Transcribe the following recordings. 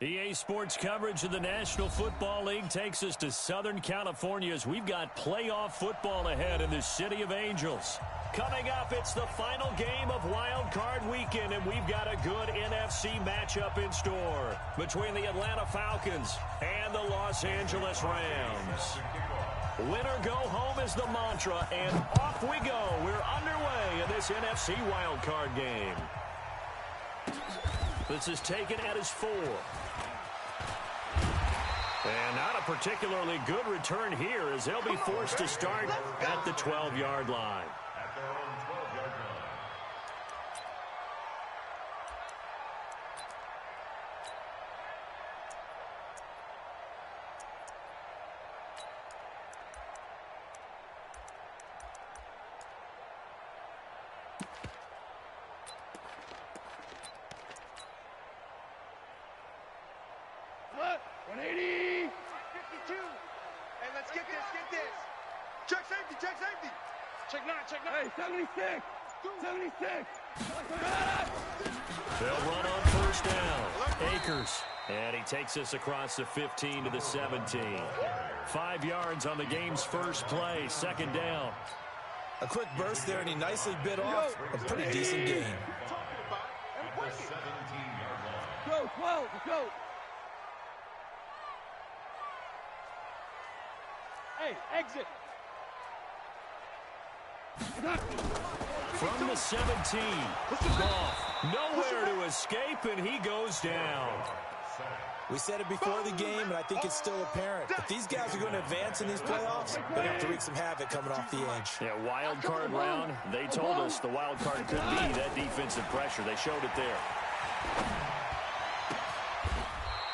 EA Sports coverage of the National Football League takes us to Southern California as we've got playoff football ahead in the City of Angels. Coming up, it's the final game of Wild Card Weekend, and we've got a good NFC matchup in store between the Atlanta Falcons and the Los Angeles Rams. Win or go home is the mantra, and off we go. We're underway in this NFC Wild Card game. This is taken at his 4. And not a particularly good return here as they'll be forced to start at the 12-yard line. At their own 12-yard line. What? 180. 52. Hey, let's get this. Check safety. Check 9. Hey, 76. 76. They'll run on first down. Akers. And he takes us across the 15 to the 17. 5 yards on the game's first play. Second down. A quick burst there, and he nicely bit off a pretty decent gain. At the 17-yard line. Go, 12. Go. Hey, exit. From the 17, Goff, nowhere to escape, and he goes down. We said it before the game, and I think it's still apparent. If these guys are going to advance in these playoffs, they're going to have to wreak some havoc coming off the edge. Yeah, wild card round. They told us the wild card could be that defensive pressure. They showed it there.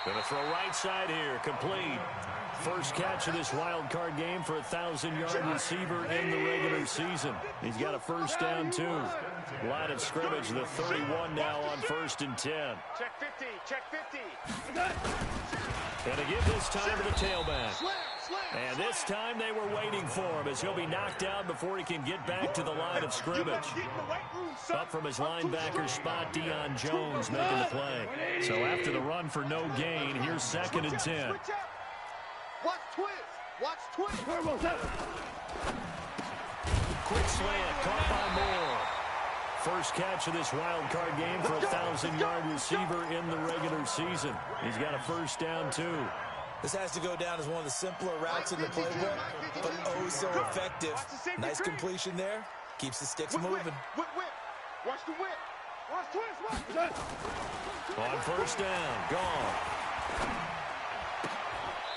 Going to throw right side here, complete. First catch of this wild card game for a 1,000-yard receiver in the regular season. He's got a first down, too. Line of scrimmage, the 31 now on 1st and 10. Check 50. And to give this time to the tailback. And this time they were waiting for him as he'll be knocked out before he can get back to the line of scrimmage. Up from his linebacker spot, Deion Jones making the play. So after the run for no gain, here's 2nd and 10. Watch twist. Quick slant, caught by Moore. First catch of this wild card game for a 1,000-yard receiver in the regular season. He's got a first down, too. This has to go down as one of the simpler routes in the playbook, but oh so effective. Nice completion there. Keeps the sticks moving. Whip. Watch the whip. Watch twist. On first down, gone.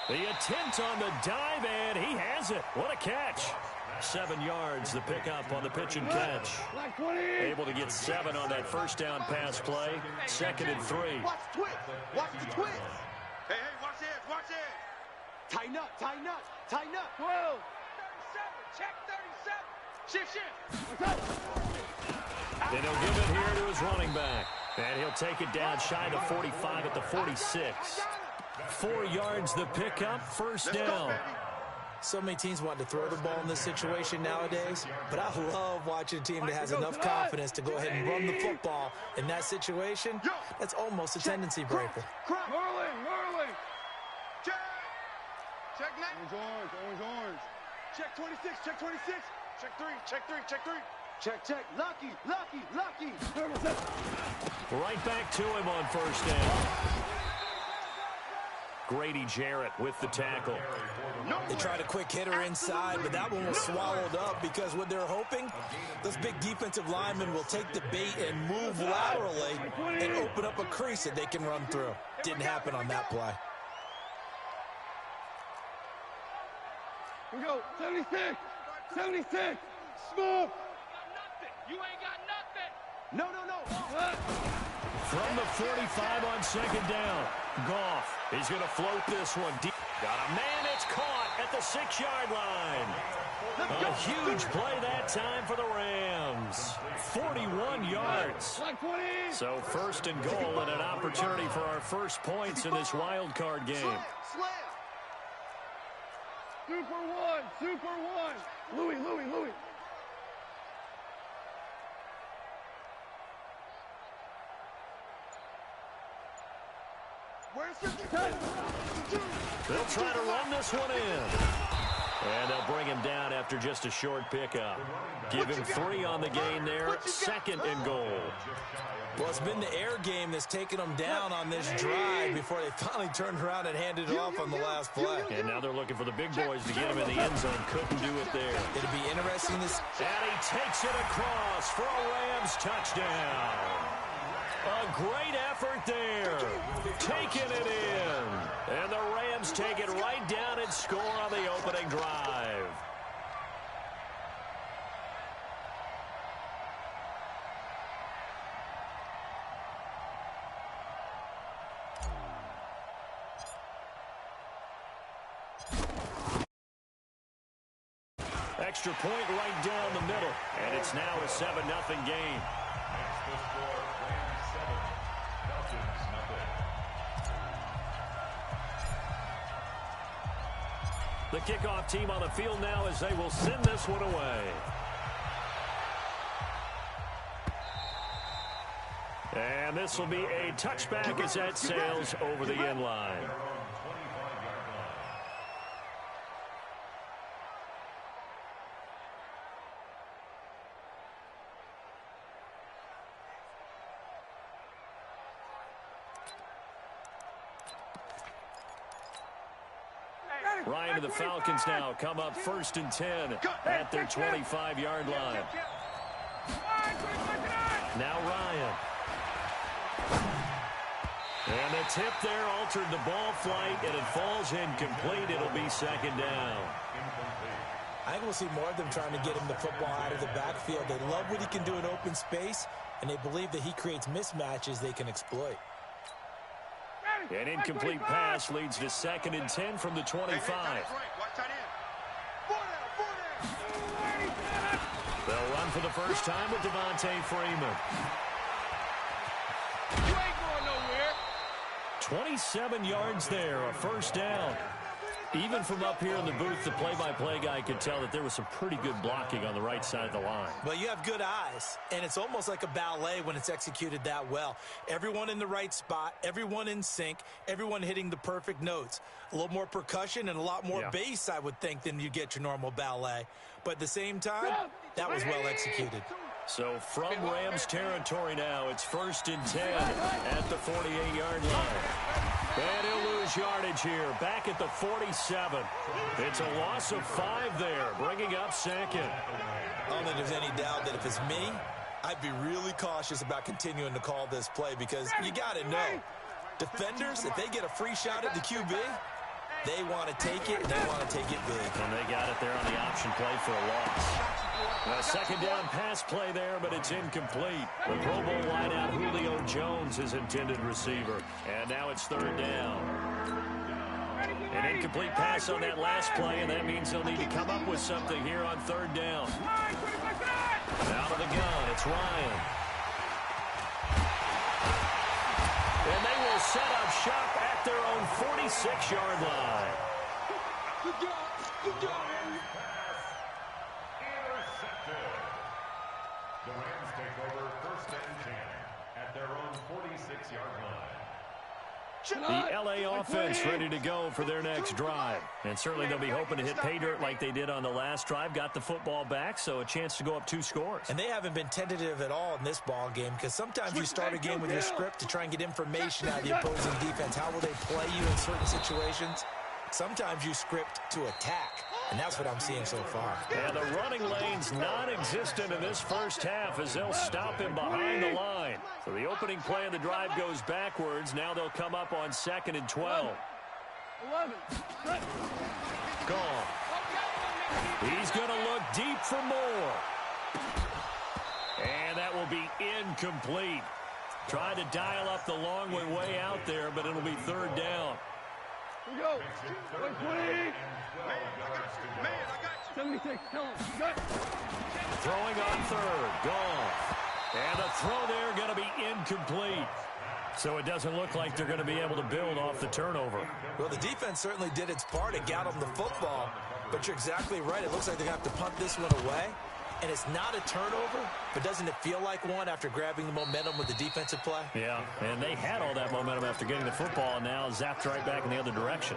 The attempt on the dive, and he has it. What a catch. 7 yards, the pickup on the pitch and catch. Able to get 7 on that first down pass play. 2nd and 3. Watch the twist. Hey, watch it. Tighten up. 12. 37. Check 37. Shift. Then he'll give it here to his running back. And he'll take it down shy of 45 at the 46. 4 yards the pickup, first down. So many teams want to throw the ball in this situation nowadays, but I love watching a team that has enough confidence to go ahead and run the football. In that situation, that's almost a tendency breaker. Merlin. Check 9. Orange. Check 26. Check 3. Check. Lucky. Right back to him on first down. Grady Jarrett with the tackle. They tried a quick hitter inside, but that one was swallowed up because what they're hoping, those big defensive linemen will take the bait and move laterally and open up a crease that they can run through. Didn't happen on that play. We go. 76. Smoke. You ain't got nothing. No. From the 45 on second down. Goff. He's going to float this one deep. Got a man. It's caught at the 6-yard line. A huge play that time for the Rams. 41 yards. So first and goal and an opportunity for our first points in this wild card game. Super one. Louis. They'll try to run this one in. And they'll bring him down after just a short pickup. Give him 3 on the gain there. 2nd and goal. Well, it's been the air game that's taken them down on this drive before they finally turned around and handed it off on the last play. And now they're looking for the big boys to get him in the end zone. Couldn't do it there. It'll be interesting to see. And he takes it across for a Rams touchdown. A great effort there. Taking it in. And the Rams take it right down and score on the opening drive. Extra point right down the middle. And it's now a 7-0 game. Next the score, Rams 7, Falcons nothing. The kickoff team on the field now as they will send this one away. And this will be a touchback as that sails over the end line. Ryan and the Falcons now come up 1st and 10 at their 25-yard line. Now Ryan. And the tip there altered the ball flight, and it falls incomplete. It'll be 2nd down. I think we'll see more of them trying to get him the football out of the backfield. They love what he can do in open space, and they believe that he creates mismatches they can exploit. An incomplete pass leads to 2nd and 10 from the 25. They'll run for the first time with Devontae Freeman. You ain't going nowhere. 27 yards there, a 1st down. Even from up here in the booth, the play-by-play guy could tell that there was some pretty good blocking on the right side of the line. Well, you have good eyes, and it's almost like a ballet when it's executed that well. Everyone in the right spot, everyone in sync, everyone hitting the perfect notes. A little more percussion and a lot more bass, I would think, than you get your normal ballet. But at the same time, that was well executed. So from Rams territory now, it's 1st and 10 at the 48-yard line. And he'll lose yardage here, back at the 47. It's a loss of 5 there, bringing up 2nd. I don't think there's any doubt that if it's me, I'd be really cautious about continuing to call this play because you got to know, defenders, if they get a free shot at the QB, they want to take it, and they want to take it big. And they got it there on the option play for a loss. A 2nd down pass play there, but it's incomplete. The Pro Bowl wideout Julio Jones is intended receiver. And now it's 3rd down. An incomplete pass on that last play, and that means they'll need to come up with something here on 3rd down. Out of the gun, it's Ryan. And they will set up shop at their own 46-yard line. Good job. Good job. Intercepted. The Rams take over 1st and 10 at their own 46-yard line. The LA offense ready to go for their next drive. And certainly they'll be hoping to hit pay dirt like they did on the last drive. Got the football back, so a chance to go up 2 scores. And they haven't been tentative at all in this ball game because sometimes you start a game with your script to try and get information out of the opposing defense. How will they play you in certain situations? Sometimes you script to attack, and that's what I'm seeing so far. And the running lane's non-existent in this first half as they'll stop him behind the line. So the opening play of the drive goes backwards. Now they'll come up on 2nd and 12. 11. Gone. He's going to look deep for more. And that will be incomplete. Tried to dial up the long way out there, but it'll be 3rd down. Here we go. 120. Man, I got you. 76. Tell him. You got it. Throwing on 3rd. Gone. And the throw there going to be incomplete. So it doesn't look like they're going to be able to build off the turnover. Well, the defense certainly did its part. It got them the football. But you're exactly right. It looks like they're going to have to punt this one away. And it's not a turnover, but doesn't it feel like one after grabbing the momentum with the defensive play? Yeah, and they had all that momentum after getting the football, and now zapped right back in the other direction.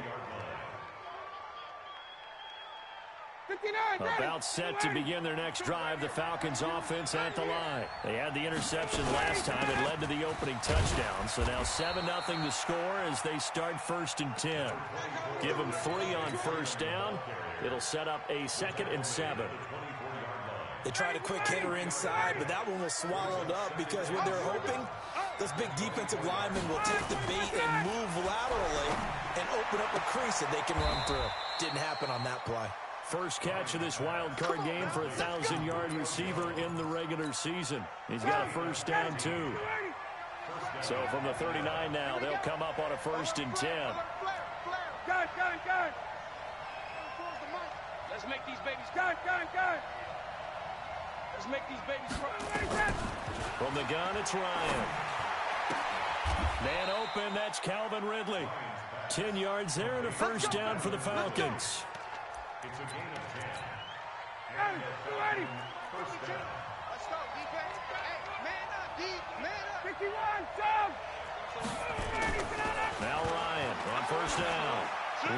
59, About set to begin their next drive, the Falcons offense at the line. They had the interception last time. It led to the opening touchdown. So now 7-0 to score as they start 1st and 10. Give them 3 on first down. It'll set up a 2nd and 7. They tried a quick hitter inside, but that one was swallowed up because what they're hoping, those big defensive linemen will take the bait and move laterally and open up a crease that they can run through. Didn't happen on that play. First catch of this wild card game for a 1,000-yard receiver in the regular season. He's got a first down, too. So from the 39 now, they'll come up on a 1st and 10. Gun. Let's make these babies gun. Let's make these babies cry. From the gun, it's Ryan. Man open, that's Calvin Ridley. 10 yards there and a first down for the Falcons. It's a gain of 10. And ready. Let's go, defense. Hey, man up, D. Man up. 51, down. Now Ryan on first down.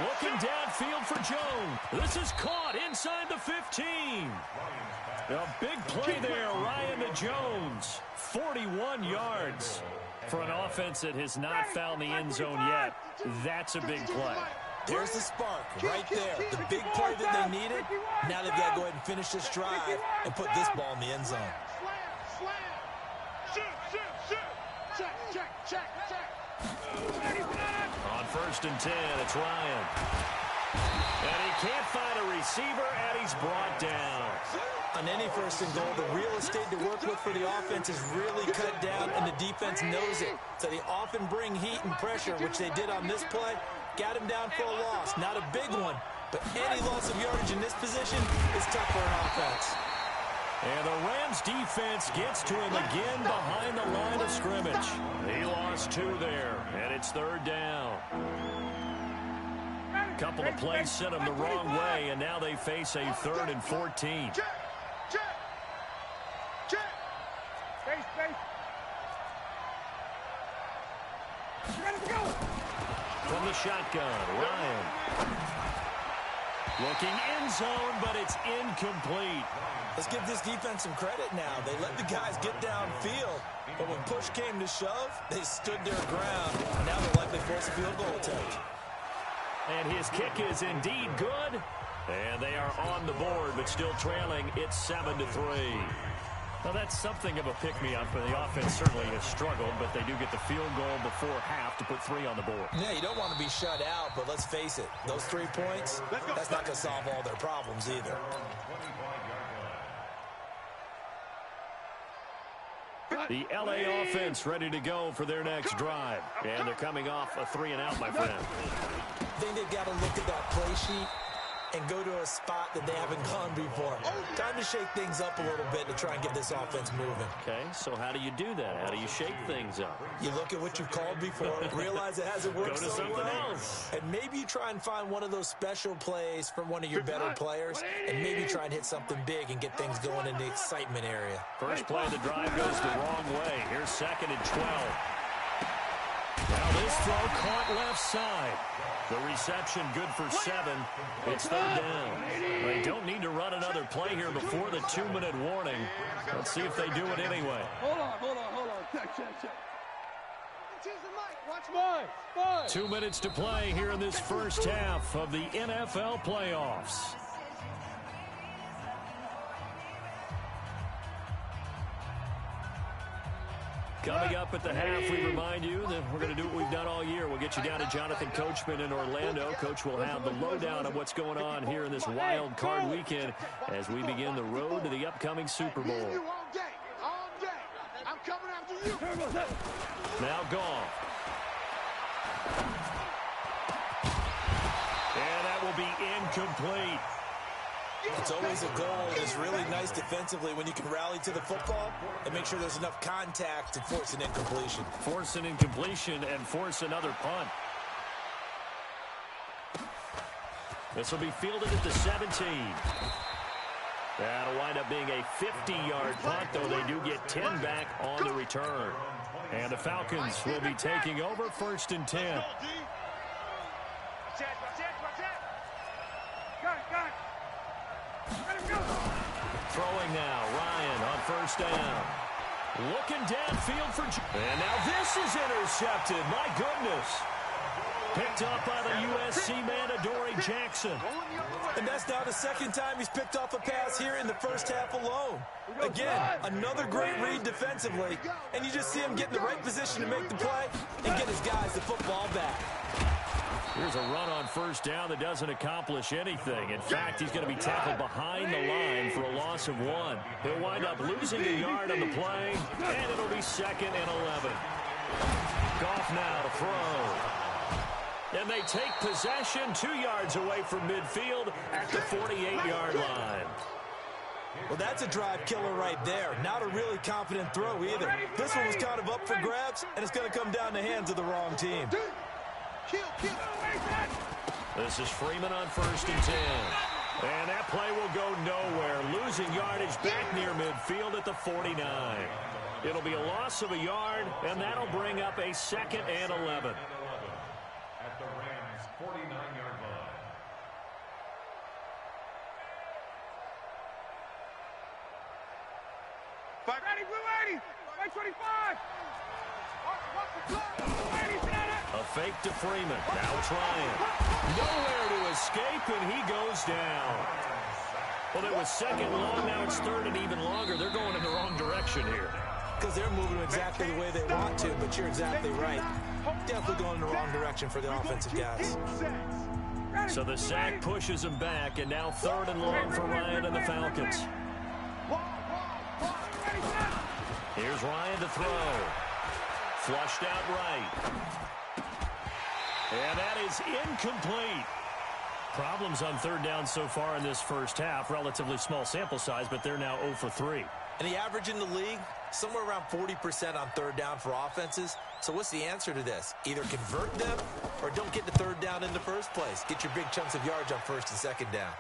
Looking downfield for Jones. This is caught inside the 15. A big play there, Ryan to Jones. 41 yards. For an offense that has not found the end zone yet, that's a big play. There's the spark right there. The big play that they needed. Now they've got to go ahead and finish this drive and put this ball in the end zone. Check. On 1st and 10, it's Ryan. And he can't find a receiver, and he's brought down. On any 1st and goal, the real estate to work with for the offense is really cut down, and the defense knows it. So they often bring heat and pressure, which they did on this play. Got him down for a loss. Not a big one, but any loss of yardage in this position is tough for an offense. And the Rams defense gets to him again behind the line of scrimmage. He lost 2 there, and it's 3rd down. Couple of plays sent him the wrong way, and now they face a 3rd and 14. Check. Space. Ready to go. From the shotgun, Ryan. Looking end zone, but it's incomplete. Let's give this defense some credit now. They let the guys get downfield, but when push came to shove, they stood their ground. Now they'll likely force a field goal attempt. And his kick is indeed good. And they are on the board, but still trailing. It's 7-3. Now, that's something of a pick-me-up, but the offense certainly has struggled, but they do get the field goal before half to put 3 on the board. Yeah, you don't want to be shut out, but let's face it, those 3 points, that's not going to solve all their problems either. The L.A. offense ready to go for their next drive. And they're coming off a 3-and-out, my friend. I think they've got to look at that play sheet and go to a spot that they haven't gone before. Time to shake things up a little bit to try and get this offense moving. Okay, so how do you do that? How do you shake things up? You look at what you've called before, realize it hasn't worked Go to so something well, else. and maybe you try and find one of those special plays from one of your better players, and maybe try and hit something big and get things going in the excitement area. First play of the drive goes the wrong way. Here's 2nd and 12. Now this throw caught left side. The reception good for 7. It's 3rd down. They don't need to run another play here before the 2-minute warning. Let's see if they do it anyway. Hold on. Check. Watch mine. 2 minutes to play here in this first half of the NFL playoffs. Coming up at the half, we remind you that we're going to do what we've done all year. We'll get you down to Jonathan Coachman in Orlando. Coach will have the lowdown of what's going on here in this wild card weekend as we begin the road to the upcoming Super Bowl. You all day. I'm coming after you. Now Goff. And that will be incomplete. It's always a goal. It's really nice defensively when you can rally to the football and make sure there's enough contact to force an incompletion. Force an incompletion and force another punt. This will be fielded at the 17. That'll wind up being a 50-yard punt, though they do get 10 back on the return. And the Falcons will be taking over 1st and 10. Throwing now, Ryan on 1st down. Looking downfield for... And now this is intercepted. My goodness. Picked up by the USC man, Adoree Jackson. And that's now the 2nd time he's picked off a pass here in the 1st half alone. Again, another great read defensively, and you just see him get in the right position to make the play and get his guys the football back. Here's a run on 1st down that doesn't accomplish anything. In fact, he's going to be tackled behind the line for a loss of 1. He'll wind up losing a yard on the play, and it'll be 2nd and 11. Goff now to throw. And they take possession 2 yards away from midfield at the 48-yard line. Well, that's a drive killer right there. Not a really confident throw either. This one was kind of up for grabs, and it's going to come down the hands of the wrong team. This is Freeman on 1st and 10. And that play will go nowhere. Losing yardage back near midfield at the 49. It'll be a loss of a yard, and that'll bring up a 2nd and 11. At the Rams' 49-yard line. Ready, blue 80, 25. A fake to Freeman. Now it's Ryan. Nowhere to escape, and he goes down. Well, it was 2nd long. Now it's 3rd and even longer. They're going in the wrong direction here. Because they're moving exactly the way they want to, but you're exactly right. Definitely going in the wrong direction for the offensive guys. So the sack pushes him back, and now 3rd and long for Ryan and the Falcons. Here's Ryan to throw. Flushed out right. And that is incomplete. Problems on 3rd down so far in this 1st half. Relatively small sample size, but they're now 0 for 3. And the average in the league, somewhere around 40% on 3rd down for offenses. So what's the answer to this? Either convert them or don't get the 3rd down in the first place. Get your big chunks of yards on 1st and 2nd down.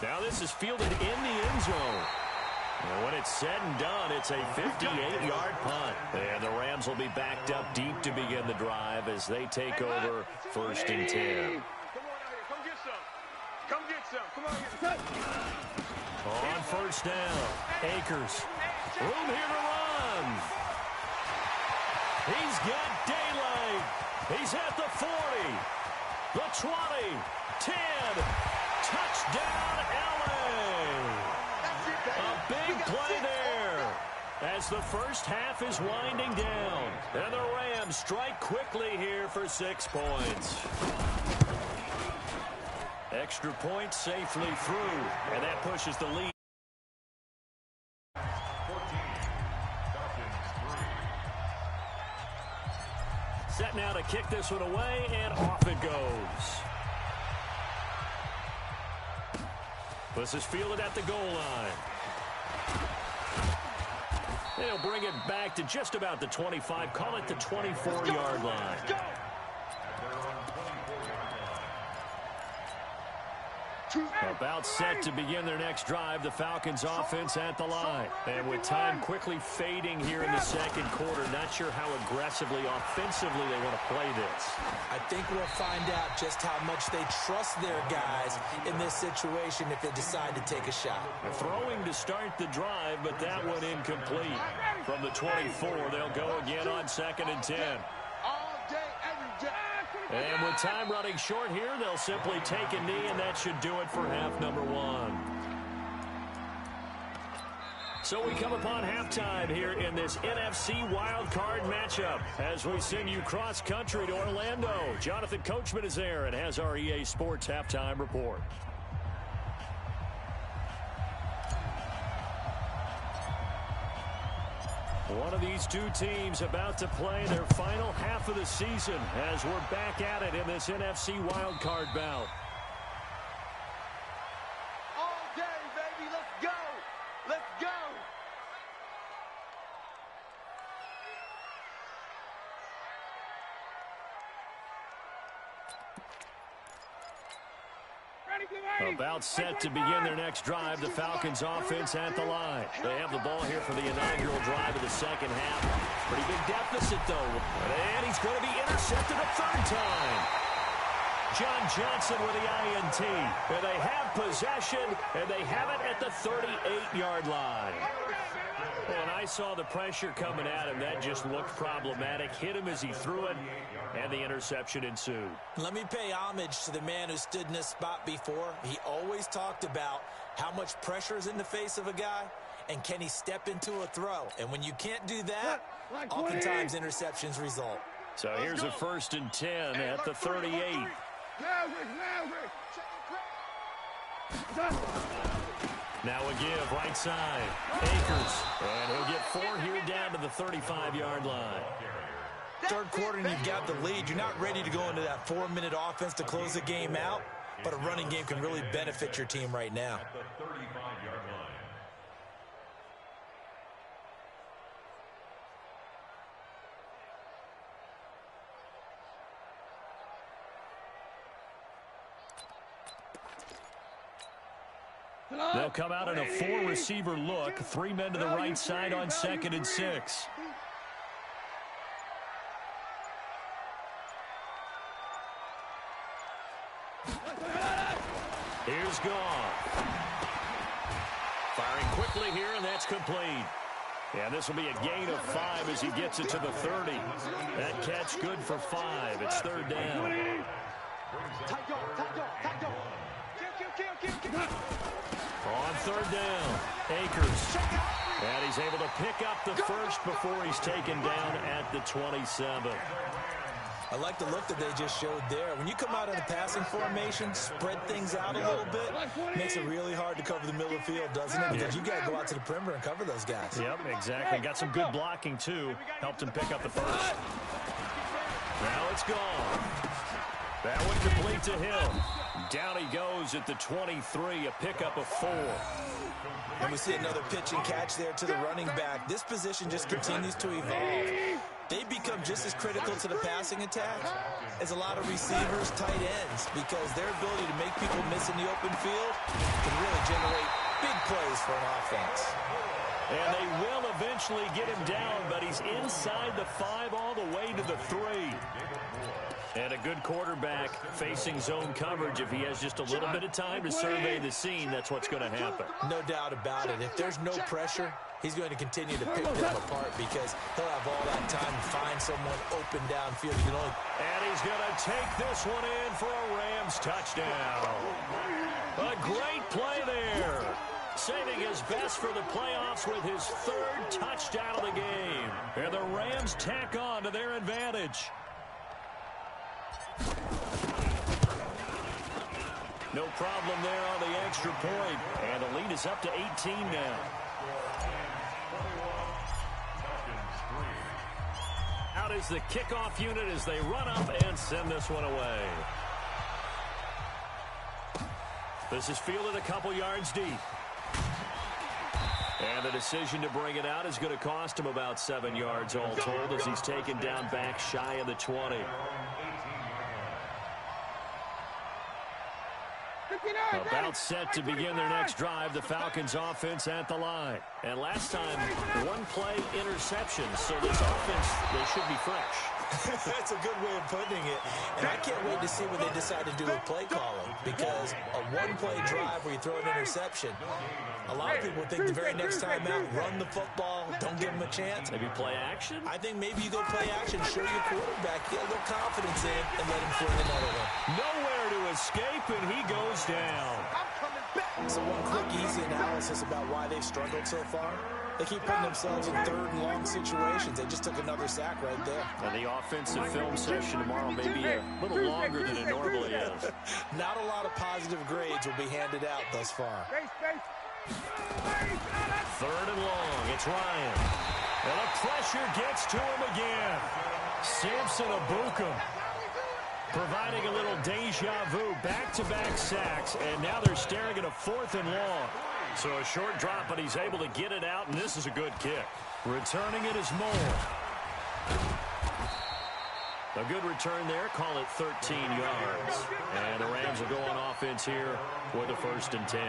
Now this is fielded in the end zone. And when it's said and done, it's a 58-yard punt. And the Rams will be backed up deep to begin the drive as they take over 1st and 10. Come on out here. Come get some. Come get some. Come on here. On 1st down, Akers. Room here to run. He's got daylight. He's at the 40, the 20, 10. Touchdown, LA. A big play there as the 1st half is winding down. And the Rams strike quickly here for 6 points. Extra point safely through, and that pushes the lead. 14, Falcons 3. Set now to kick this one away, and off it goes. This is fielded at the goal line. They'll bring it back to just about the 25, call it the 24-yard line. About set to begin their next drive, the Falcons offense at the line. And with time quickly fading here in the 2nd quarter, not sure how aggressively, offensively they want to play this. I think we'll find out just how much they trust their guys in this situation if they decide to take a shot. Throwing to start the drive, but that one incomplete. From the 24, they'll go again on 2nd and 10. All day, every day. And with time running short here, they'll simply take a knee, and that should do it for half number 1. So we come upon halftime here in this NFC wildcard matchup as we send you cross-country to Orlando. Jonathan Coachman is there and has our EA Sports halftime report. One of these two teams about to play their final half of the season as we're back at it in this NFC wildcard bout. All day, baby. Let's go. Let's go. About set to begin their next drive, the Falcons offense at the line. They have the ball here for the inaugural drive of the second half. Pretty big deficit, though. And he's going to be intercepted a third time. John Johnson with the INT. And they have possession, and they have it at the 38-yard line. When I saw the pressure coming at him, that just looked problematic. Hit him as he threw it, and the interception ensued. Let me pay homage to the man who stood in this spot before. He always talked about how much pressure is in the face of a guy, and can he step into a throw. And when you can't do that, oftentimes interceptions result. So here's a 1st and 10 at the 38. Now a give, right side. Akers. And he'll get 4 here down to the 35-yard line. Third quarter and you've got the lead. You're not ready to go into that 4-minute offense to close the game out, but a running game can really benefit your team right now. The 35-yard line. They'll come out in a 4-receiver look. 3 men to the right side on 2nd and 6. Here's Goff. Firing quickly here, and that's complete. And this will be a gain of 5 as he gets it to the 30. That catch good for 5. It's 3rd down. On 3rd down, Akers. And he's able to pick up the first before he's taken down at the 27. I like the look that they just showed there. When you come out in a passing formation, spread things out a little bit, makes it really hard to cover the middle of the field, doesn't it? Because you got to go out to the perimeter and cover those guys. Yep, exactly. Got some good blocking, too. Helped him pick up the first. Now it's gone. That one complete to him. Down he goes at the 23, a pickup of 4. And we see another pitch and catch there to the running back. This position just continues to evolve. They become just as critical to the passing attack as a lot of receivers, tight ends, because their ability to make people miss in the open field can really generate big plays for an offense. And they will eventually get him down, but he's inside the 5 all the way to the 3. And a good quarterback facing zone coverage. If he has just a little bit of time to survey the scene, that's what's going to happen. No doubt about it. If there's no pressure, he's going to continue to pick them apart because he'll have all that time to find someone open downfield. And he's going to take this one in for a Rams touchdown. A great play there. Saving his best for the playoffs with his 3rd touchdown of the game. And the Rams tack on to their advantage. No problem there on the extra point. And the lead is up to 18 now. Out is the kickoff unit as they run up and send this one away. This is fielded a couple yards deep. And the decision to bring it out is going to cost him about 7 yards all told as he's taken down back shy of the 20. About set to begin their next drive, the Falcons offense at the line. And last time, 1-play interception, so this offense, they should be fresh. That's a good way of putting it. And I can't wait to see what they decide to do with play calling, because a 1-play drive where you throw an interception, a lot of people think the very next time out, run the football, don't give them a chance. Maybe play action? I think maybe you go play action, show your quarterback, get a little confidence in, and let him fling another one. Nowhere to escape, and he goes down. So one quick, easy analysis about why they've struggled so far. They keep putting themselves in 3rd and long situations. They just took another sack right there. And the offensive film session tomorrow may be a little longer than it normally is. Not a lot of positive grades will be handed out thus far. 3rd and long. It's Ryan. And the pressure gets to him again. Samson Ebukam providing a little deja vu. Back-to-back sacks. And now they're staring at a 4th and long. So a short drop, but he's able to get it out, and this is a good kick. Returning it is Moore. A good return there. Call it 13 yards. And the Rams will go on offense here with a 1st and 10.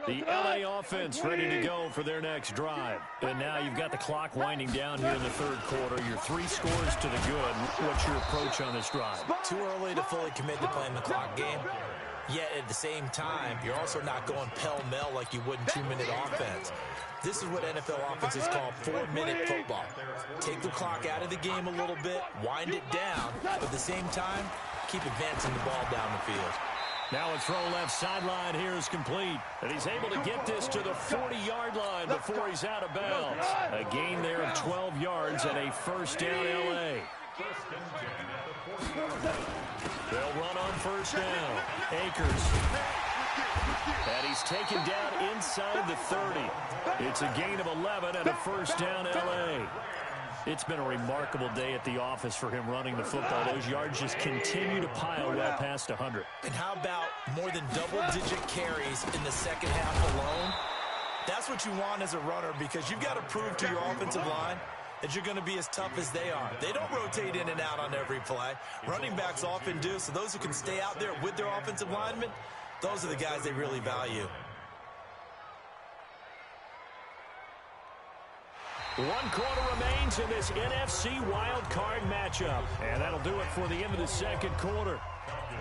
The LA offense ready to go for their next drive. And now you've got the clock winding down here in the 3rd quarter. You're 3 scores to the good. What's your approach on this drive? Too early to fully commit to playing the clock game. Yet at the same time, you're also not going pell-mell like you would in 2-minute offense. This is what NFL offenses call 4-minute football. Take the clock out of the game a little bit, wind it down, but at the same time, keep advancing the ball down the field. Now a throw left sideline here is complete. And he's able to get this to the 40-yard line before he's out of bounds. A gain there of 12 yards and a 1st down L.A. They'll run on 1st down. Akers. And he's taken down inside the 30. It's a gain of 11 and a 1st down L.A. It's been a remarkable day at the office for him running the football. Those yards just continue to pile well past 100. And how about more than double-digit carries in the second half alone? That's what you want as a runner, because you've got to prove to your offensive line that you're going to be as tough as they are. They don't rotate in and out on every play. Running backs often do, so those who can stay out there with their offensive linemen, those are the guys they really value. 1 quarter remains in this NFC wild card matchup. And that'll do it for the end of the 2nd quarter.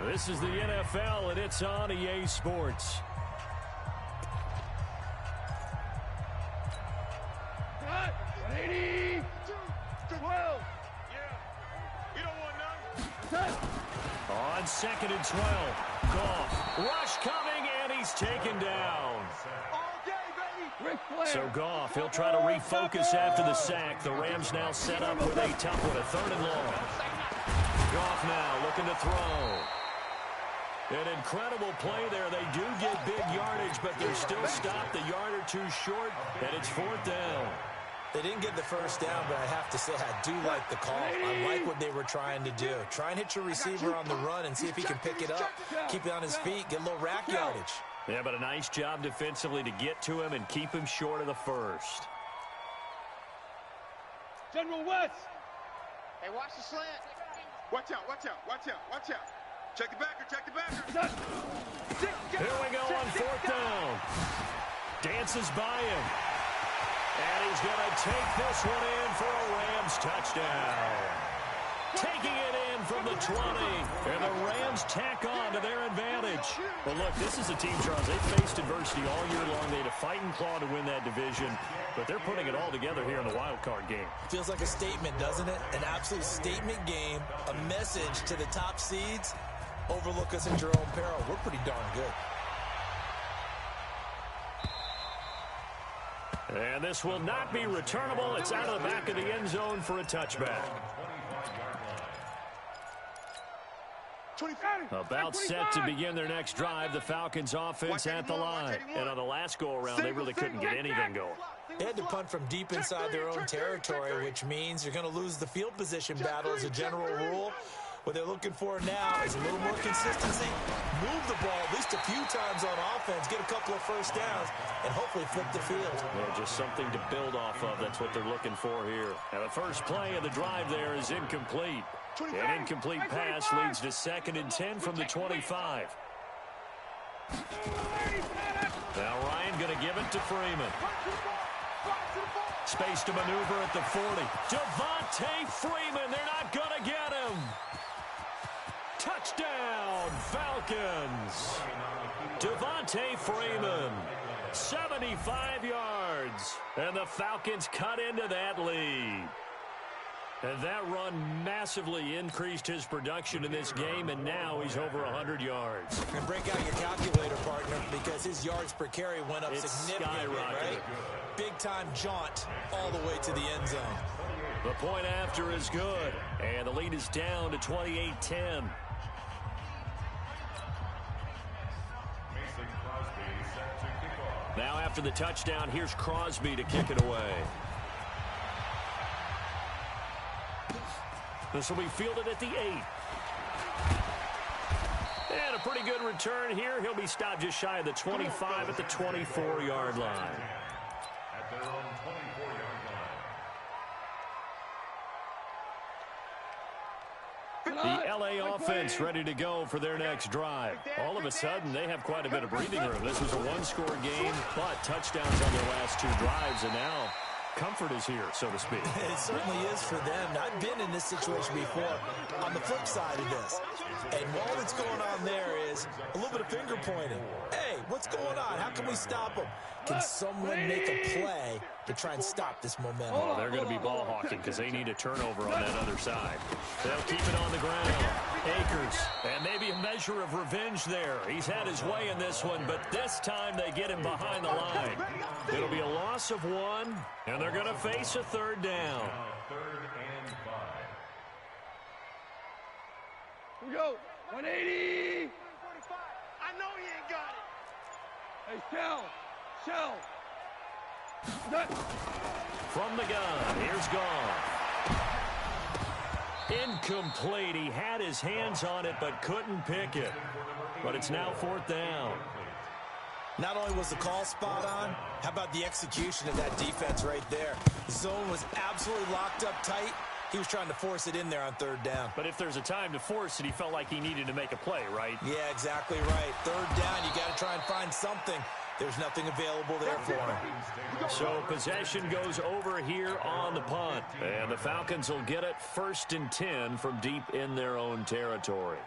This is the NFL, and it's on EA Sports. Cut. 80. 12. Yeah. We don't want none. Cut. On 2nd and 12. Goff. Rush coming, and he's taken down. So Goff, he'll try to refocus after the sack. The Rams now set up with a tough one, a 3rd and long. Goff now looking to throw. An incredible play there. They do get big yardage, but they're still stopped a yard or 2 short, and it's 4th down. They didn't get the 1st down, but I have to say I do like the call. I like what they were trying to do. Try and hit your receiver on the run and see if he can pick it up, keep it on his feet, get a little rack yardage. Yeah, but a nice job defensively to get to him and keep him short of the 1st. General West. Hey, watch the slant. Watch out, watch out, watch out, watch out. Check the backer, check the backer. Here we go on 4th down. Dances by him. And he's going to take this one in for a Rams touchdown. Taking it in from the 20. And the Rams tack on to their advantage. Well, look, this is a team, Charles. They faced adversity all year long. They had to fight and claw to win that division. But they're putting it all together here in the wild card game. Feels like a statement, doesn't it? An absolute statement game. A message to the top seeds. Overlook us at your own peril. We're pretty darn good. And this will not be returnable. It's out of the back of the end zone for a touchback. About set to begin their next drive. The Falcons offense at the line. And on the last go-around, they really couldn't get anything going. They had to punt from deep inside their own territory, which means you're going to lose the field position battle as a general rule. What they're looking for now is a little more consistency, move the ball at least a few times on offense, get a couple of 1st downs, and hopefully flip the field. Yeah, just something to build off of. That's what they're looking for here. Now, the first play of the drive there is incomplete. An incomplete pass leads to 2nd and 10 from the 25. Now Ryan going to give it to Freeman. Space to maneuver at the 40. Devontae Freeman, they're not going to get him. Touchdown, Falcons. Devontae Freeman, 75 yards. And the Falcons cut into that lead. And that run massively increased his production in this game, and now he's over 100 yards. And break out your calculator, partner, because his yards per carry went up significantly, right? Big-time jaunt all the way to the end zone. The point after is good, and the lead is down to 28-10. Now after the touchdown, here's Crosby to kick it away. This will be fielded at the 8. And a pretty good return here. He'll be stopped just shy of the 25 at the 24-yard line. The LA offense ready to go for their next drive. All of a sudden, they have quite a bit of breathing room. This was a one-score game, but touchdowns on their last 2 drives, and now comfort is here, so to speak. It certainly is for them. I've been in this situation before on the flip side of this. And all that's going on there is a little bit of finger pointing. Hey, what's going on? How can we stop them? Can someone make a play to try and stop this momentum? Oh, they're going to be ball hawking because they need a turnover on that other side. They'll keep it on the ground. Akers, and maybe a measure of revenge there. He's had his way in this one, but this time they get him behind the line. It'll be a loss of 1, and they're going to face a 3rd down. 3rd and 5. Here we go. 180. I know he ain't got it. Hey, Shell. From the gun, here's Goff. Incomplete. He had his hands on it, but couldn't pick it. But it's now 4th down. Not only was the call spot on, how about the execution of that defense right there? The zone was absolutely locked up tight. He was trying to force it in there on 3rd down. But if there's a time to force it, he felt like he needed to make a play, right? Yeah, exactly right. 3rd down, you got to try and find something. There's nothing available there for him. So possession goes over here on the punt. And the Falcons will get it 1st and 10 from deep in their own territory.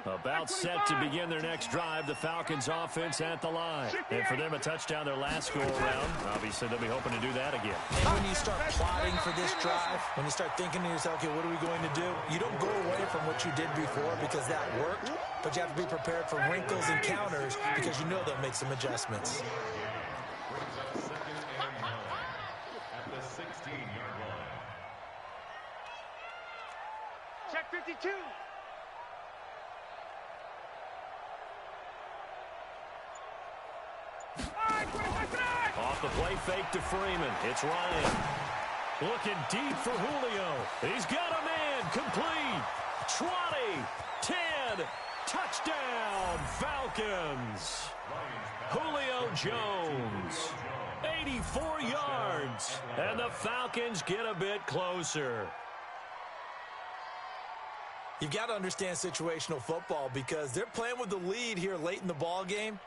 About set to begin their next drive, the Falcons offense at the line. And for them, a touchdown their last go-around. Obviously, they'll be hoping to do that again. And when you start plotting for this drive, when you start thinking to yourself, okay, what are we going to do? You don't go away from what you did before because that worked, but you have to be prepared for wrinkles and counters because you know they'll make some adjustments. Brings up 2nd and 9 at the 16-yard line. Check 52. Off the play fake to Freeman. It's Ryan. Looking deep for Julio. He's got a man. Complete. 20. 10. Touchdown, Falcons. Julio Jones. 84 yards. And the Falcons get a bit closer. You've got to understand situational football because they're playing with the lead here late in the ball game.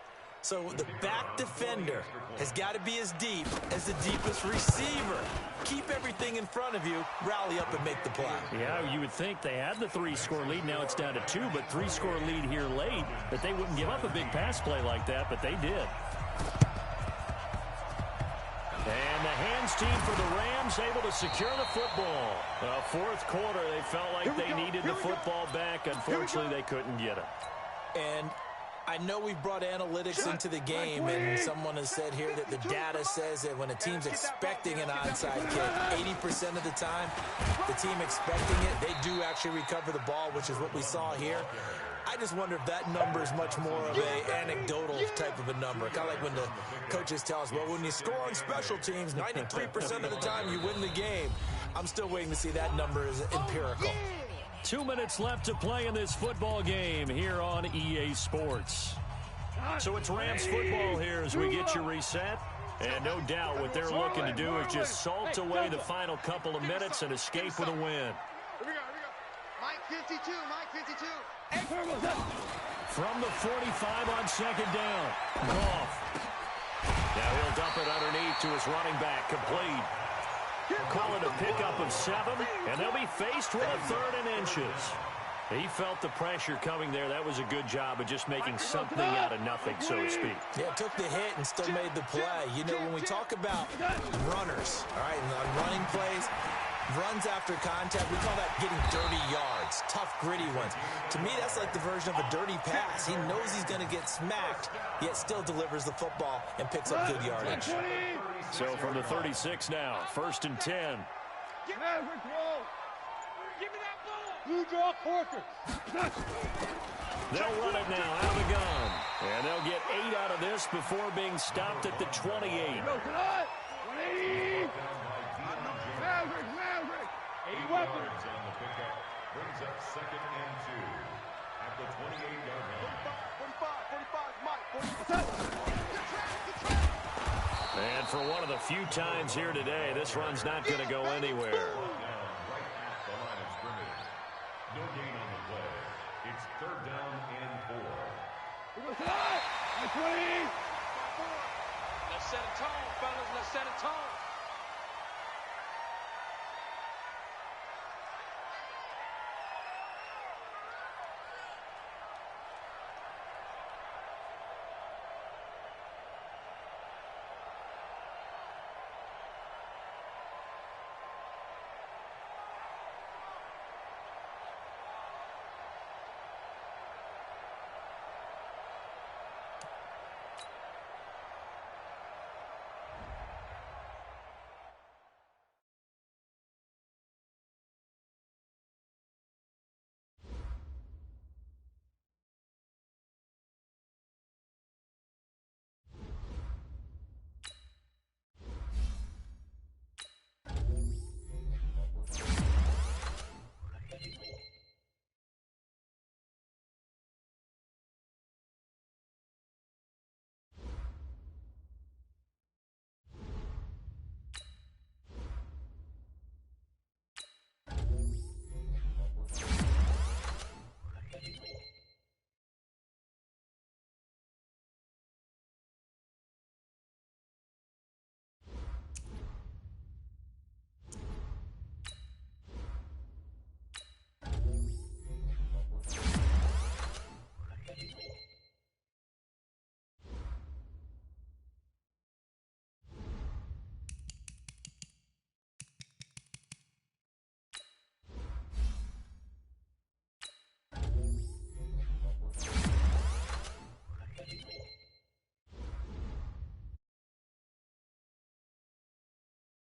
So the back defender has got to be as deep as the deepest receiver. Keep everything in front of you, rally up and make the play. Yeah, you would think they had the 3-score lead. Now it's down to 2, but 3-score lead here late, that they wouldn't give up a big pass play like that, but they did. And the hands team for the Rams able to secure the football. 4th quarter, they felt like they needed the football back. Unfortunately, they couldn't get it. And I know we've brought analytics into the game, and someone has said here that the data says that when a team's expecting an onside kick, 80% of the time, the team expecting it, they do actually recover the ball, which is what we saw here. I just wonder if that number is much more of a anecdotal type of a number. Kind of like when the coaches tell us, well, when you score on special teams, 93% of the time you win the game. I'm still waiting to see that number is empirical. 2 minutes left to play in this football game here on EA Sports. So it's Rams football here as we get you reset. And no doubt what they're looking to do is just salt away the final couple of minutes and escape with a win. Here we go. Mike 52, Mike 52. From the 45 on 2nd down. Goff. Now he'll dump it underneath to his running back. Complete. Call it a pickup of 7, and they'll be faced with a 3rd and inches. He felt the pressure coming there. That was a good job of just making something out of nothing, so to speak. Yeah, took the hit and still made the play. You know, when we talk about runners, all right, and on running plays, runs after contact, we call that getting dirty yards, tough, gritty ones. To me, that's like the version of a dirty pass. He knows he's going to get smacked, yet still delivers the football and picks up good yardage. So from the 36 now, 1st and 10. Give me that ball. Blue draw Corker. They'll run it now out of the gun. And they'll get 8 out of this before being stopped at the 28. Go tonight. 180. Maverick. 8 weapons. On the pickup brings up 2nd and 2 at the 28-yard line. 45, Mike. And for one of the few times here today, this run's not going to go anywhere. No gain on the play. It's 3rd down and 4. We go tonight. 20. Let's set a tone, fellas. Let's set a tone.